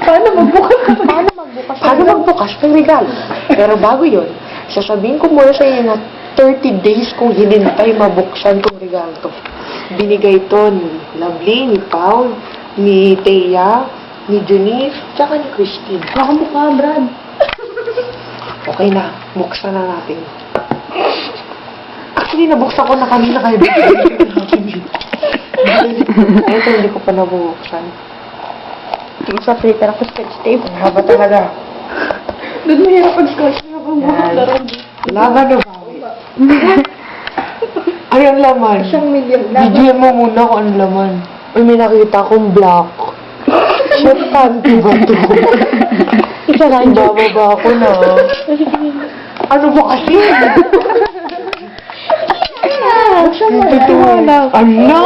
Paano magbukas? Paano magbukas ng regalo? Pero bago yun, sasabihin ko muna sa inyo na 30 days kong hinintay mabuksan tong regalo to. Binigay to ni Lovely, ni Paul, ni Thea, ni Junice, tsaka ni Christine. Wala kang mukha, Brad. Okay na, buksan na natin. Actually, nabuksan ko na kanina kayo. Ito, hindi ko pa nabuksan. Sa filter ako sketch tape. Haba talaga. Doon mahirap pag-scotch na ako mga laro. Laban na bawi. Ay, ang laman. Isang million. Bigyan mo muna kung ang laman. Uy, may nakita akong black. Shit, panty ba ito? Isa lang, bababa ako na. Ano ba kasi? Buksan mo. Ano?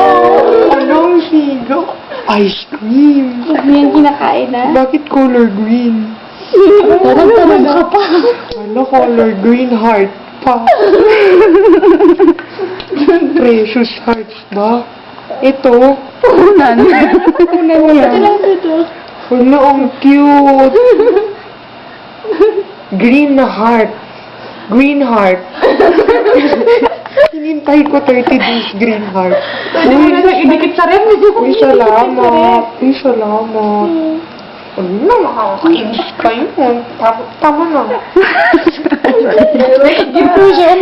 Anong sigo? Ice cream. Hindi yan kinakain na. Bakit color green? Tanong ka pa. Ano color green heart pa? Precious hearts ba? Ito. Punan yan. Ito lang dito. Ano, ang cute. Green na heart. Green heart. Hinintay ko 30 days green heart. Pwede mo na idikit sa rem. Uy, salamat. Uy, salamat. Ano, nakakainis kayo. Tama na. Hindi po siya.